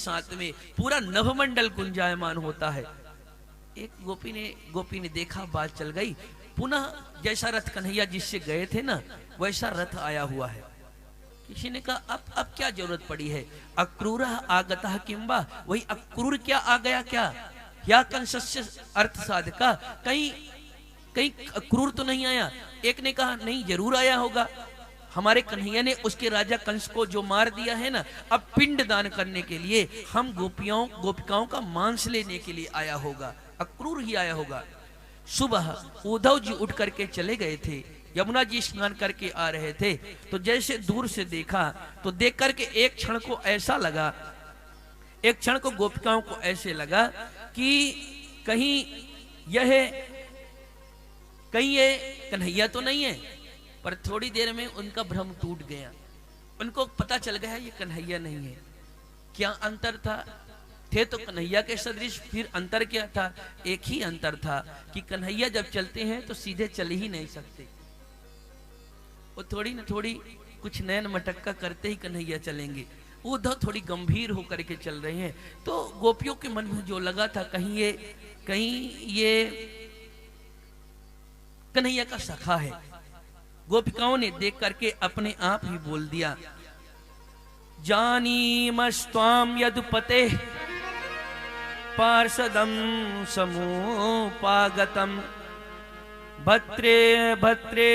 साथ में पूरा नभमंडल गुंजायमान होता है। एक गोपी ने देखा, बात चल गई। पुनः जैसा रथ कन्हैया जिससे गए थे ना, वैसा रथ आया हुआ है। किसी ने कहा अब क्या जरूरत पड़ी है? अक्रूर आगतः किंबा, वही अक्रूर क्या आ गया क्या? या कंसस्य अर्थ साधका, कहीं अक्रूर तो नहीं आया? एक ने कहा नहीं, जरूर आया होगा। हमारे कन्हैया ने उसके राजा कंस को जो मार दिया है ना, अब पिंड दान करने के लिए हम गोपिकाओं का मांस लेने के लिए आया होगा, अक्रूर ही आया होगा। सुबह उद्धव जी उठ करके चले गए थे, यमुना जी स्नान करके आ रहे थे, तो जैसे दूर से देखा तो देख करके एक क्षण को ऐसा लगा, एक क्षण को गोपिकाओं को ऐसे लगा कि कहीं ये कन्हैया तो नहीं है। पर थोड़ी देर में उनका भ्रम टूट गया, उनको पता चल गया ये कन्हैया नहीं है। क्या अंतर था? थे तो कन्हैया के सदृश, फिर अंतर क्या था? एक ही अंतर था कि कन्हैया जब चलते हैं तो सीधे चल ही नहीं सकते, वो थोड़ी न थोड़ी कुछ नैन मटक्का करते ही कन्हैया चलेंगे। उद्धव थोड़ी गंभीर होकर के चल रहे हैं। तो गोपियों के मन में जो लगा था कहीं ये कन्हैया का सखा है। गोपिकाओं ने देख करके अपने आप ही बोल दिया, जानीमस्त्वां यदुपते पार्षदं समुपागतम् भद्रे भद्रे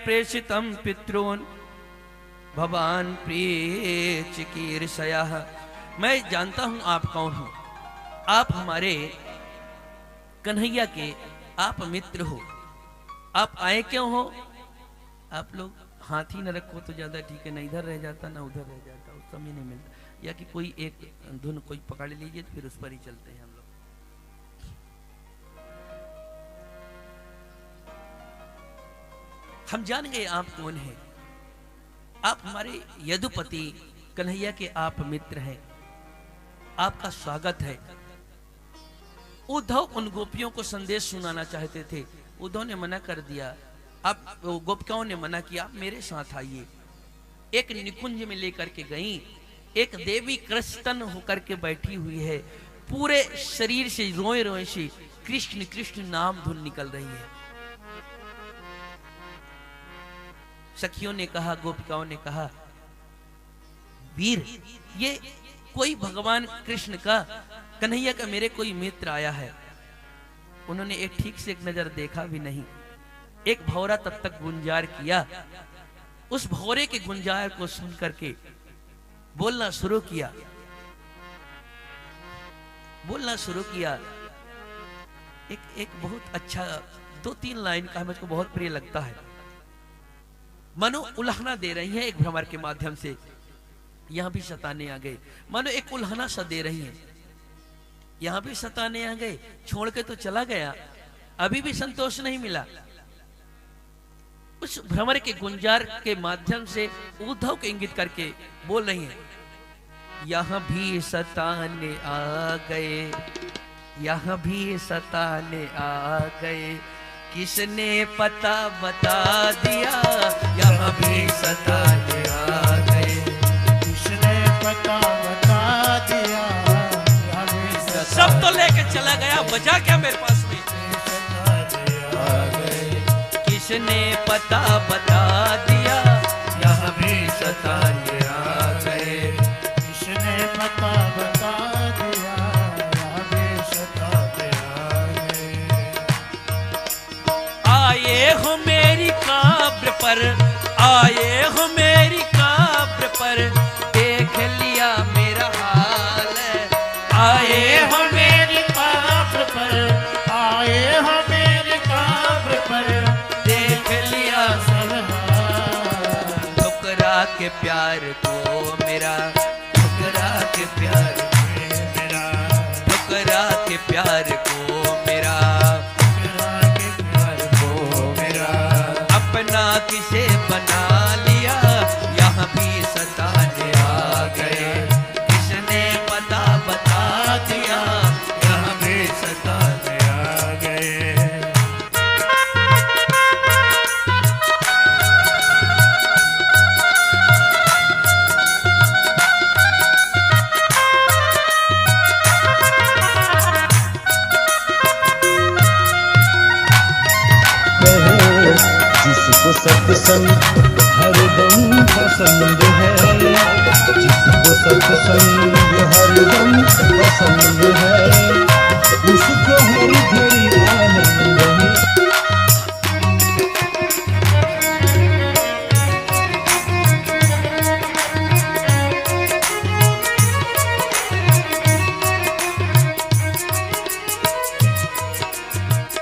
प्रेषितं पितॄन् भवान प्रिय चिकीर्षयः। मैं जानता हूं आप कौन हो, आप हमारे कन्हैया के आप मित्र हो। आप आए क्यों हो? आप लोग हाथी न रखो तो ज्यादा ठीक है, ना इधर रह जाता ना उधर रह जाता, उस समय नहीं मिलता। या कि कोई एक धुन कोई पकड़ लीजिए तो फिर उस पर ही चलते हैं हम लोग। हम जान गए आप कौन हैं। आप हमारे यदुपति कन्हैया के आप मित्र हैं, आपका स्वागत है। उद्धव उन गोपियों को संदेश सुनाना चाहते थे, उद्धव ने मना कर दिया। आप गोपिकाओं ने मना किया, आप मेरे साथ आइए। एक निकुंज में लेकर के गई, एक देवी कृष्ण होकर के बैठी हुई है, पूरे शरीर से रोए रोए से कृष्ण कृष्ण नाम धुन निकल रही है। सखियों ने कहा, गोपिकाओं ने कहा, वीर ये कोई भगवान कृष्ण का, कन्हैया का मेरे कोई मित्र आया है। उन्होंने एक ठीक से एक नजर देखा भी नहीं, एक भौरा तब तक गुंजार किया। उस भौरे के गुंजार को सुन करके बोलना शुरू किया, बोलना शुरू किया। एक बहुत अच्छा 2-3 लाइन का मुझको बहुत प्रिय लगता है। मानो उल्हाना दे रही है एक भ्रमर के माध्यम से, यहां भी सताने आ गए। मानो एक उल्हाना सा दे रही है, यहां भी सताने आ गए, छोड़ के तो चला गया, अभी भी संतोष नहीं मिला। उस भ्रमर के गुंजार के माध्यम से उद्धव के इंगित करके बोल रही हैं, यहां भी सताने आ गए, यहां भी सताने आ गए, किसने पता बता दिया, यहां भी सताने आ गए, किसने पता बता दिया, यहां भी सताने। सब तो लेके चला गया, बचा क्या मेरे पास में? किसने पता बता दिया, यहां भी सताने आ गए, किसने पता बता दिया, यहां भी सताने आ गए। आए हो मेरी कब्र पर, आए हो मेरी कब्र पर, देख लिया मेरा हाल। आए हो मेरी कब्र पर, आए हो मेरी कब्र पर, देख लिया सब हाल। ठुकरा के प्यार को मेरा, ठुकरा के प्यार मेरा, ठुकरा के प्यार को मेरा, ठुकरा के प्यार को मेरा, अपना किसे बना लिया, यहाँ भी सताने सत्संग हरदम पसंद है, जिसको सत्संग हरदम पसंद है, उसको हर घड़ी आनंद है।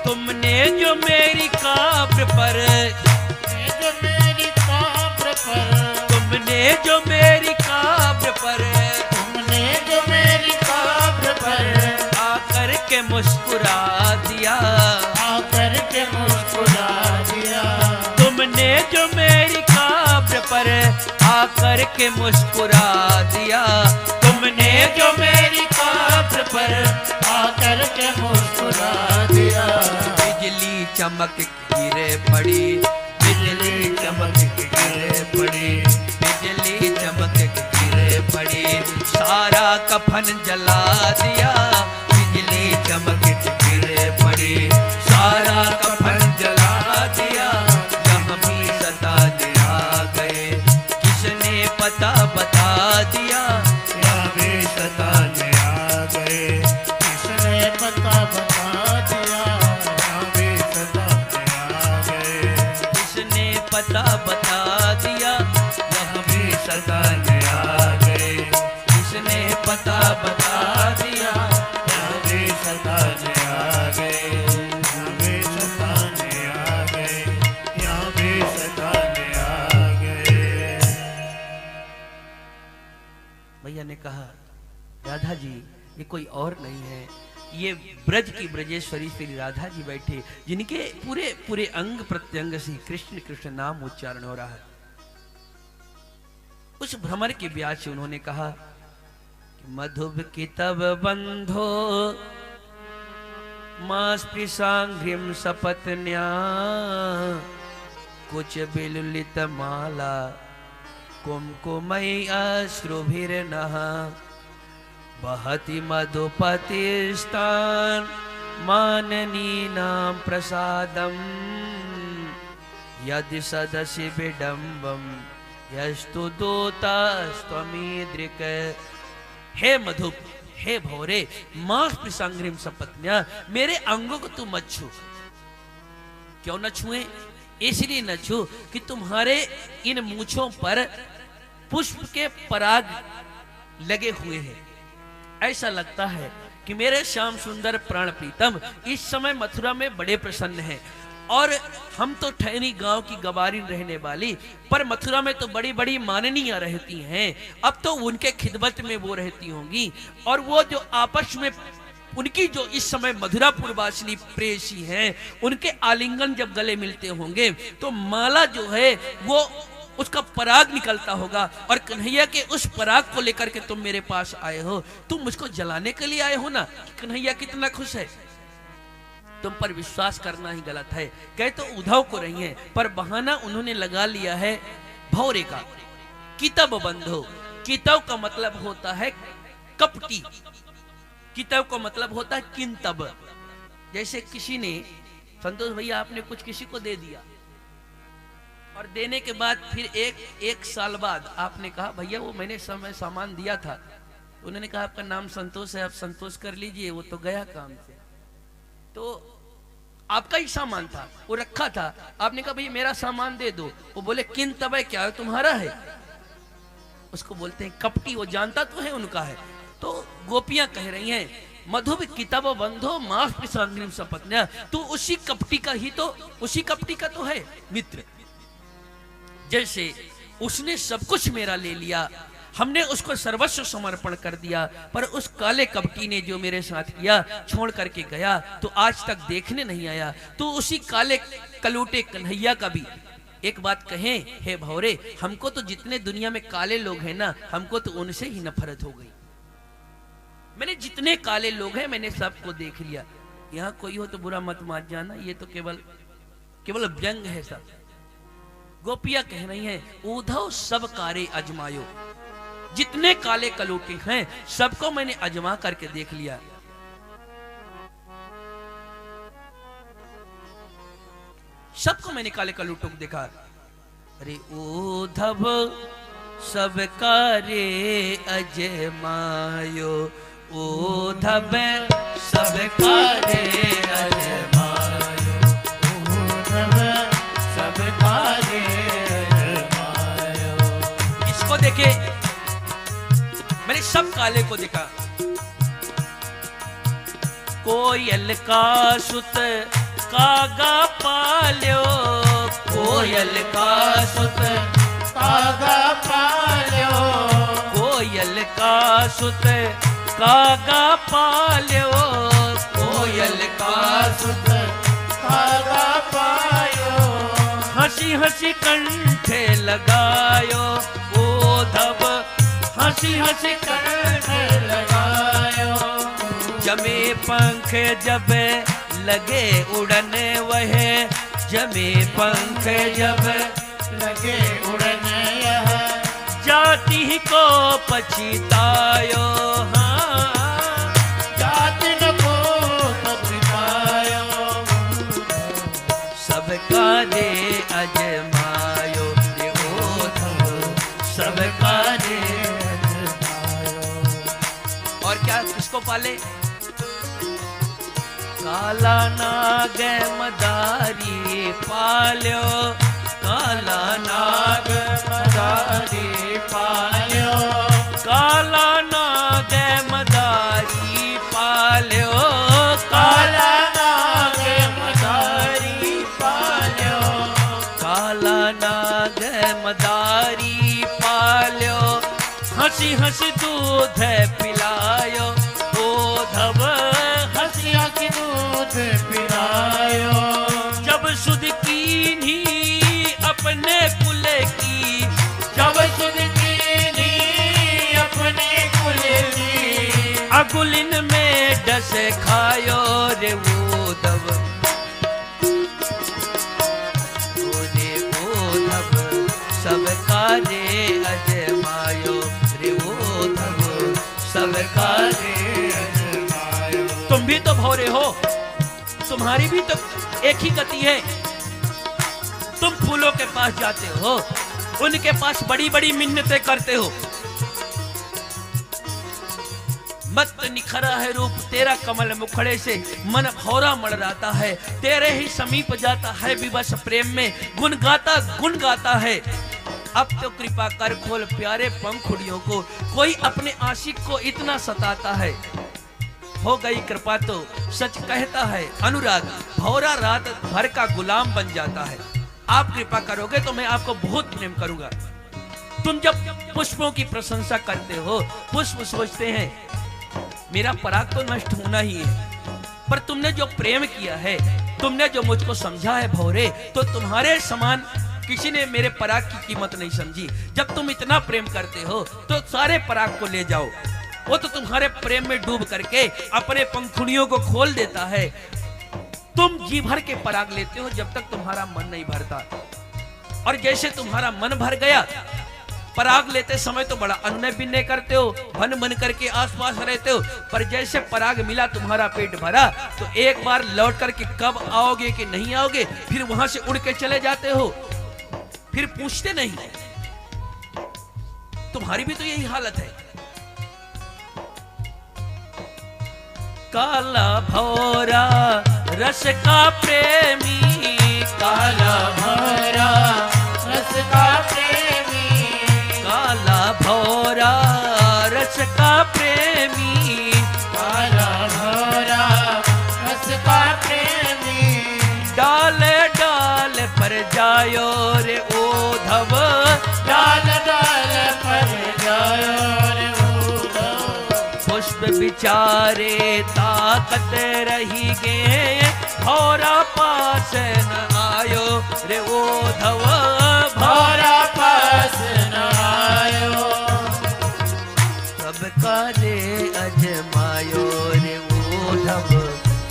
तुमने जो मेरी काब्र पर, जो मेरी काब्र पर, तुमने जो मेरी काब्र पर, तुमने जो मेरी काब्र पर आकर के मुस्कुरा दिया, आकर के मुस्कुरा दिया। तुमने जो मेरी काब्र पर आकर के मुस्कुरा दिया, तुमने जो मेरी काब्र पर आकर के मुस्कुरा दिया। बिजली चमक गिरे पड़ी, बिजली चमक गिरे पड़ी, बिजली चमक गिरे पड़ी, सारा कफन जला दिया, बिजली चमक गिरे पड़ी, सारा कफन जला दिया, यहाँ भी सताने आ गए, किसने पता बता दिया, यहाँ भी सताने आ गए, किसने पता बता दिया, यहाँ भी सताने आ गए। किसने पता बता दिया, यहाँ भी सताने आ गए, किसने पता बता दिया, यहाँ भी सताने आ गए, यहाँ भी सताने आ गए, यहाँ भी सताने आ गए। भैया ने कहा राधा जी ये कोई और नहीं है, ये ब्रज की ब्रजेश्वरी श्री राधा जी बैठे, जिनके पूरे पूरे अंग प्रत्यंग से कृष्ण कृष्ण नाम उच्चारण हो रहा है। उस भ्रमर के ब्याज से उन्होंने कहा कि मधुब की तब बंधो मां स्पृशांघ्रिम सपत्न्या, कुछ बिलुलित माला कुमकुमयी अश्रुभिर्नः, बहति मधुपतिस्तान माननीनां प्रसादम्, यदि सदसि विडम्बम यस्तु दूतास्त्वमीदृक्। हे मधुप, हे भौरे, मां स्पृशांघ्रिम सपत्न्या, मेरे अंगों को तू मत छू। क्यों न छुए? इसलिए न छू कि तुम्हारे इन मूछों पर पुष्प के पराग लगे हुए हैं। ऐसा लगता है कि मेरे श्याम सुंदर प्राण प्रीतम इस समय मथुरा में बड़े प्रसन्न हैं, और हम तो ठहरी गांव की गवारीन रहने वाली, पर मथुरा में तो बड़ी बड़ी माननीय रहती हैं, अब तो उनके खिदमत में वो रहती होंगी, और वो जो आपस में उनकी जो इस समय मधुरापुर वासिनी प्रेयसी हैं, उनके आलिंगन जब गले मिलते होंगे तो माला जो है वो उसका पराग निकलता होगा, और कन्हैया के उस पराग को लेकर के तुम मेरे पास आए हो, तुम मुझको जलाने के लिए आए हो ना। कन्हैया कितना खुश है, तुम पर विश्वास करना ही गलत है। कहे तो उद्धव को रही है, पर बहाना उन्होंने लगा लिया है भौरे का। कितब बंधो, कितव का मतलब होता है कपटी, कितव का मतलब होता है किंतब। जैसे किसी ने, संतोष भैया आपने कुछ किसी को दे दिया, और देने के बाद फिर एक साल बाद आपने कहा भैया वो मैंने सामान दिया था, तो उन्होंने कहा आपका नाम संतोष है, आप संतोष कर लीजिए, वो तो गया काम से। तो आपका ही सामान था, वो रखा था, आपने कहा भैया मेरा सामान दे दो, वो बोले किन तब क्या है, तुम्हारा है। उसको बोलते हैं कपटी, वो जानता तो है उनका है। तो गोपियां कह रही हैं मधुब कितब बंधो मां स्पृशांघ्रिम सपत्न्या, तू उसी कपटी का ही तो, उसी कपटी का तो है मित्र। जैसे उसने सब कुछ मेरा ले लिया, हमने उसको सर्वस्व समर्पण कर दिया, पर उस काले कपटी ने जो मेरे साथ किया, छोड़ करके गया तो आज तक देखने नहीं आया। तो उसी काले कलूटे कन्हैया का भी एक बात कहें, हे भौरे, हमको तो जितने दुनिया में काले लोग हैं ना, हमको तो उनसे ही नफरत हो गई। मैंने जितने काले लोग हैं मैंने सबको देख लिया। यहाँ कोई हो तो बुरा मत मान जाना, ये तो केवल व्यंग है सब। गोपियां कह रही हैं उद्धव सब कारे अजमायो, जितने काले कलूटे हैं सबको मैंने अजमा करके देख लिया। सबको मैंने काले कलूटों को देखा, अरे उद्धव सब कार्य अजमायो, उद्धव सब कार्य अजमायो, उद्धव सब कार्य अजमायो। इसको देखे, मैंने सब काले को देखा। कोयल का सुत कागा पाल्यो, कोयल का सुत कागा पाल्यो, कोयल का सुत कागा पाल्यो, कोयल का सुत कागा पायो। हंसी हंसी कंठे लगायो, उद्धव हंसी हंसी कंठे लगायो। जमे पंख जब लगे उड़ने वह, जमे पंख जब लगे उड़ने यह, जाति को पछतायो। हाँ जाति न को पछतायो। सबका दे अजमायो, रे उद्धव सबका दे। और क्या किसको पाले? काला नाग मदारी पाल्यो, काला नाग मदारी पाल्यो, काला नाग मदारी पाल्यो, काला नाग मदारी पाल्यो, काला नाग मदारी पाल्यो। हंसी हंसी दूध पिलायो, उद्धव हंसी हंसी दूध पिलायो। जब सुध कीन्ही अपने कुल की, जब सुध कीन्ही अपने कुल की, अगुलिन में डस खायो, रे उद्धव रे उद्धव सबका रे अजमायो, रे उद्धव सबका रे अजमायो। तुम भी तो भौरे हो, तुम्हारी भी तो एक ही गति है। तुम फूलों के पास जाते हो, उनके पास बड़ी बड़ी मिन्नतें करते हो। मत निखरा है रूप तेरा कमल मुखड़े से, मन भौरा मड़राता है। तेरे ही समीप जाता है विवश प्रेम में, गुन गाता है। अब तो कृपा कर खोल प्यारे पंखुड़ियों को, कोई अपने आशिक को इतना सताता है। हो गई कृपा तो सच कहता है अनुराग, भौरा रात भर का गुलाम बन जाता है। आप कृपा करोगे तो मैं आपको बहुत प्रेम करूंगा। तुम जब पुष्पों की प्रशंसा करते हो, पुष्प सोचते हैं मेरा पराग तो नष्ट होना ही है, पर तुमने जो प्रेम किया है, तुमने जो मुझको समझा है भौरे, तो तुम्हारे समान किसी ने मेरे पराग की कीमत नहीं समझी। जब तुम इतना प्रेम करते हो तो सारे पराग को ले जाओ, वो तो तुम्हारे प्रेम में डूब करके अपने पंखुड़ियों को खोल देता है। तुम जी भर के पराग लेते हो जब तक तुम्हारा मन नहीं भरता, और जैसे तुम्हारा मन भर गया, पराग लेते समय तो बड़ा अन्य बिन्ने करते हो, भन भन करके आसपास रहते हो, पर जैसे पराग मिला तुम्हारा पेट भरा, तो एक बार लौट करके कब आओगे कि नहीं आओगे, फिर वहां से उड़ के चले जाते हो, फिर पूछते नहीं। तुम्हारी भी तो यही हालत है। काला भौरा रस का प्रेमी, काला भौरा रस का प्रेमी, काला भौरा रस का प्रेमी, काला भौरा रस का प्रेमी। डाल डाल पर जायो रे उद्धव, डाल डाल पर जायो रे उद्धव। पुष्प बिचारे ताकत रही गे, भौरा पास न आयो रे उद्धव, भौरा पास न आयो। सबका रे अजमायो रे उद्धव,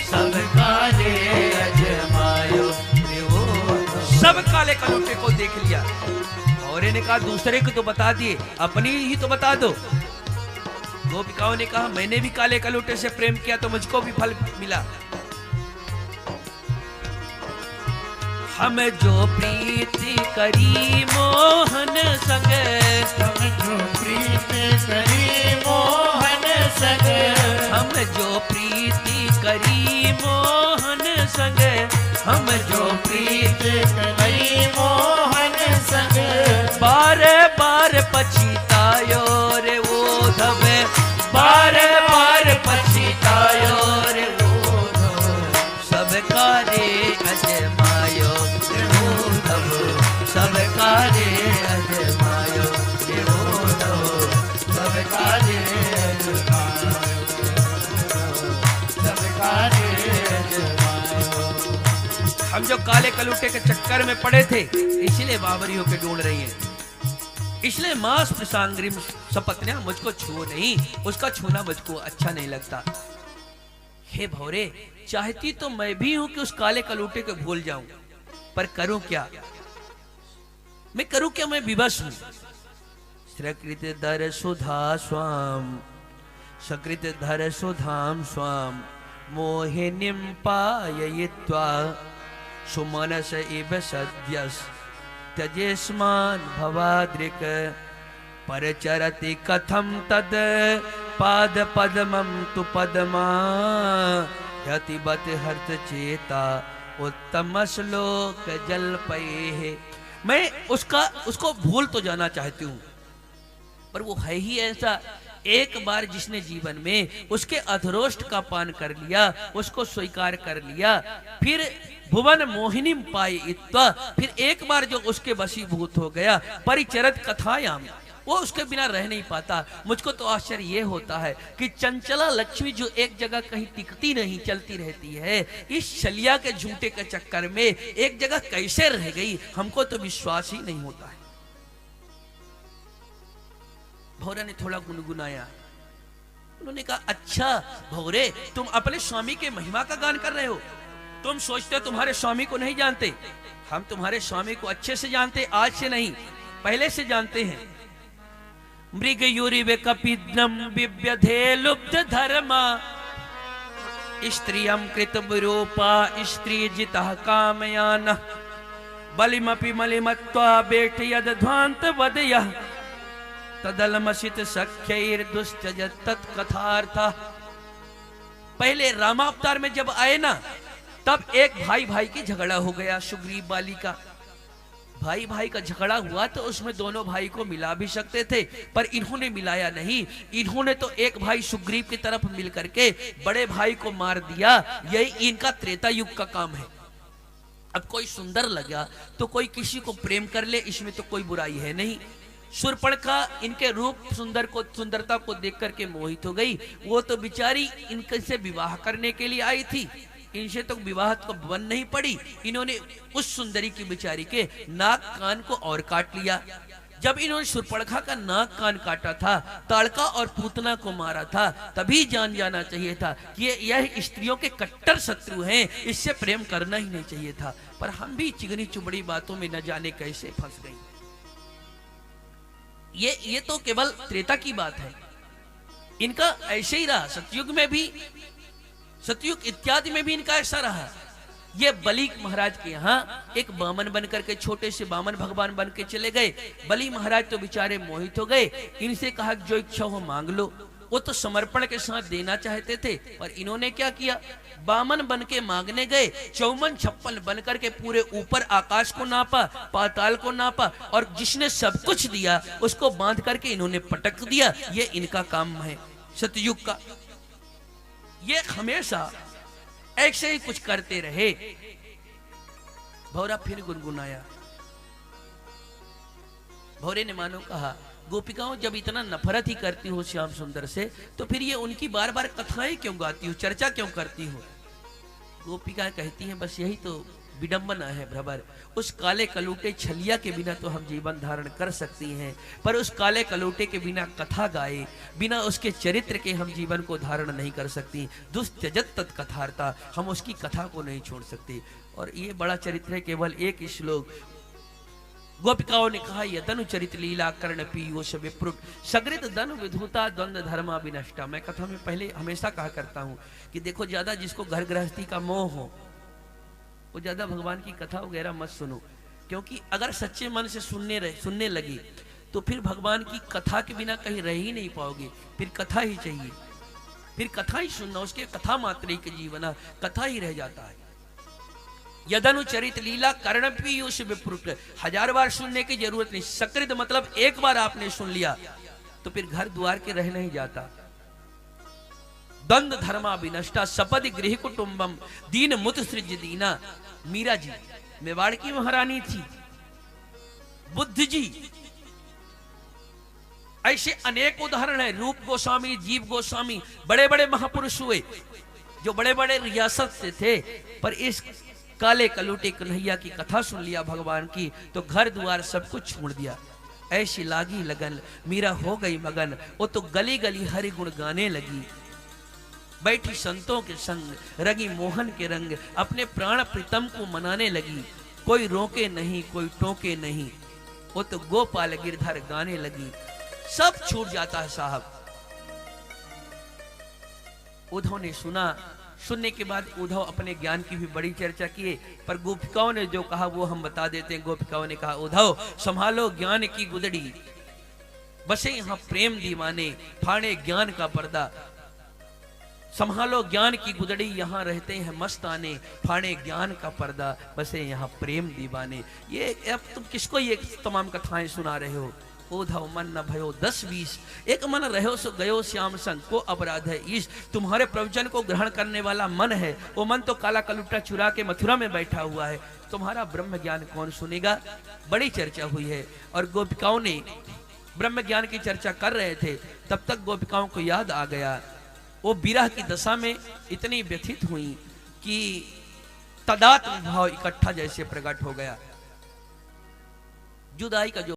सबका रे अजमायो रे उद्धव। सब काले कलूटे को देख लिया, और ने कहा दूसरे को तो बता दिए, अपनी ही तो बता दो। गोपिकाओं ने कहा मैंने भी काले कलूटे से प्रेम किया तो मुझको भी फल मिला। हम जो प्रीति करी मोहन संग, हम जो प्रीति करी मोहन संग, हम जो प्रीति करी मोहन संग, हम जो प्रीति करी मोहन संग, बार बार पछतायो रे उद्धव, बार बार पछतायो रे उद्धव, सबका रे अजमायो रे उद्धव, सबका रे अजमायो रे उद्धव, सबका रे अजमायो, सबका रे अजमायो। हम जो काले कलूटे के चक्कर में पड़े थे इसलिए बाबरी होके ढूंढ रही है, इसलिए मांस प्रसांग्रिम सपत्न्या मुझको छुओ नहीं, उसका छूना मुझको अच्छा नहीं लगता। हे भौरे, चाहती तो मैं भी हूं कि उस काले कलूटे को भूल जाऊं, पर करूं क्या, मैं करूं क्या, मैं विवश हूं। सकृत धर सुधा स्वाम, सकृत धर सुधाम स्वाम, मोहिनीं पाययित्वा, सुमनस इव सद्यस त्यजेस्मान् भवाद्रिक, परचरति कथं तद पाद पद्मं तु पद्मा, यतिबत हर्त चेता उत्तम श्लोक जल्पैः। मैं उसको भूल तो जाना चाहती हूँ, पर वो है ही ऐसा, एक बार जिसने जीवन में उसके अधरोष्ट का पान कर लिया, उसको स्वीकार कर लिया, फिर भुवन मोहिनी पाई इत्वा, फिर एक बार जो उसके वशीभूत हो गया, परिचरत कथायाम, वो उसके बिना रह नहीं पाता। मुझको तो आश्चर्य ये होता है कि चंचला लक्ष्मी जो एक जगह कहीं टिकती नहीं, चलती रहती है, इस छलिया के झूठे के चक्कर में एक जगह कैसे रह गई, हमको तो विश्वास ही नहीं होता है। भौरा ने थोड़ा गुनगुनाया, उन्होंने कहा अच्छा भौरे, तुम अपने स्वामी के महिमा का गान कर रहे हो, तुम सोचते हो तुम्हारे स्वामी को नहीं जानते, हम तुम्हारे स्वामी को अच्छे से जानते, आज से नहीं पहले से जानते हैं। मृग यूरिवे कपिद्रम बिव्यधे लुब्ध धर्मा, स्त्रियं कृत विरूपा स्त्री जितः कामयान, बलिमपि मलिमत्वा बेट यद ध्वांत वदयः, तदलमसित सख्यैर्दुष्टजत तत्कथार्थ। पहले रामावतार में जब आए ना, तब एक भाई भाई की झगड़ा हो गया, सुग्रीव बाली का भाई भाई का झगड़ा हुआ, तो उसमें दोनों भाई को मिला भी सकते थे, पर इन्होंने मिलाया नहीं, इन्होंने तो एक भाई सुग्रीव की तरफ मिल करके बड़े भाई को मार दिया। यही इनका त्रेता युग का काम है। अब कोई सुंदर लगा तो कोई किसी को प्रेम कर ले, इसमें तो कोई बुराई है नहीं। शूर्पणखा इनके रूप सुंदरता को देख करके मोहित हो गई, वो तो बेचारी इनके से विवाह करने के लिए आई थी, इनसे तो विवाह को बन नहीं पड़ी, इन्होंने उस सुंदरी की बेचारी के नाक कान को और काट लिया। जब इन्होंने शूर्पणखा का नाक कान काटा था, ताड़का और पूतना को मारा था, तभी जान जाना चाहिए था कि यह स्त्रियों के कट्टर शत्रु हैं, इससे प्रेम करना ही नहीं चाहिए था। पर हम भी चिगनी चुबड़ी बातों में न जाने कैसे फंस गई। ये तो केवल त्रेता की बात है, इनका ऐसे ही रहा। सतयुग में भी, सतयुग इत्यादि में भी इनका ऐसा रहा। ये बलि महाराज के यहाँ एक बामन बनकर के, छोटे से बामन भगवान बन के चले गए। बलि महाराज तो बेचारे मोहित हो गए, इनसे कहा जो इच्छा हो मांग लो। वो तो समर्पण के साथ देना चाहते थे, पर इन्होंने क्या किया, बामन बन के मांगने गए, 54-56 बन करके पूरे ऊपर आकाश को नापा, पाताल को नापा, और जिसने सब कुछ दिया उसको बांध करके इन्होंने पटक दिया। ये इनका काम है सतयुग का। ये हमेशा ऐसे ही कुछ करते रहे। भौरा फिर गुनगुनाया। भौरे ने मानो कहा, गोपिकाओं जब इतना नफरत ही करती हो श्याम सुंदर से, तो फिर ये उनकी बार बार कथाएं क्यों गाती हो, चर्चा क्यों करती हो। गोपिका कहती हैं बस यही तो विडंबना है भ्रमर। उस काले कलूटे छलिया के बिना तो हम जीवन धारण कर सकती हैं, पर उस काले कलूटे के बिना कथा गाए, बिना उसके चरित्र के हम जीवन को धारण नहीं कर सकती। दुस्त्यजत तत्कथार्ता, हम उसकी कथा को नहीं छोड़ सकते। और ये बड़ा चरित्र है, केवल एक श्लोक। गोपिकाओं ने कहा, यह धनु चरित लीला कर्ण पीयूष विप्रुट सगृत धनु विधुता द्वंद्व धर्मा विनष्टा। मैं कथा में पहले हमेशा कहा करता हूं कि देखो, ज्यादा जिसको घर गृहस्थी का मोह हो वो ज्यादा भगवान की कथा वगैरह मत सुनो, क्योंकि अगर सच्चे मन से सुनने लगी तो फिर भगवान की कथा के बिना कहीं रह ही नहीं पाओगे। फिर कथा ही चाहिए, फिर कथा ही सुनना, उसके कथा मात्र के जीवन कथा ही रह जाता है। यदनुचरित लीला कर्ण पीयूष विप्रुट, 1000 बार सुनने की जरूरत नहीं। सकृत मतलब एक बार आपने सुन लिया तो फिर घर द्वार के रह नहीं जाता। द्वंद धर्मा विनष्टा सपदि गृह कुटुंबम दीन मुत सृज दीना। मीरा जी मेवाड़ की महारानी थी, बुद्ध जी, ऐसे अनेक उदाहरण है। रूप गोस्वामी, जीव गोस्वामी, बड़े बड़े महापुरुष हुए जो बड़े बड़े रियासत से थे, पर इस काले कलूटे कन्हैया की कथा सुन लिया भगवान की तो घर द्वार सब कुछ छोड़ दिया। ऐसी लागी लगन मीरा हो गई मगन, वो तो गली गली हरि गुण गाने लगी। बैठी संतों के संग रंगी मोहन के रंग, अपने प्राण प्रीतम को मनाने लगी। कोई रोके नहीं कोई टोके नहीं, वो तो गोपाल गिरधर गाने लगी। सब छूट जाता है साहब। उद्धव ने सुना, सुनने के बाद उद्धव अपने ज्ञान की भी बड़ी चर्चा किए, पर गोपिकाओं ने जो कहा वो हम बता देते हैं। गोपिकाओं ने कहा, उद्धव संभालो ज्ञान की गुदड़ी, बसे यहां प्रेम दीवाने, फाड़े ज्ञान का पर्दा। संभालो ज्ञान की गुदड़ी, यहाँ रहते हैं मस्ताने, फाड़े ज्ञान का पर्दा, बसे यहाँ प्रेम दीवाने। ये अब तुम किसको ये तमाम कथाएं सुना रहे हो? उद्धव मन न भयो 10-20, एक मन रहो सो गयो श्याम संग, को अपराध है ईश। तुम्हारे प्रवचन को ग्रहण करने वाला मन है, वो मन तो काला कलुट्टा चुरा के मथुरा में बैठा हुआ है। तुम्हारा ब्रह्म ज्ञान कौन सुनेगा? बड़ी चर्चा हुई है। और गोपिकाओं ने ब्रह्म ज्ञान की चर्चा कर रहे थे, तब तक गोपिकाओं को याद आ गया, वो विरह की दशा में इतनी व्यथित हुई कि तदात्म भाव इकट्ठा जैसे प्रकट हो गया। जुदाई का जो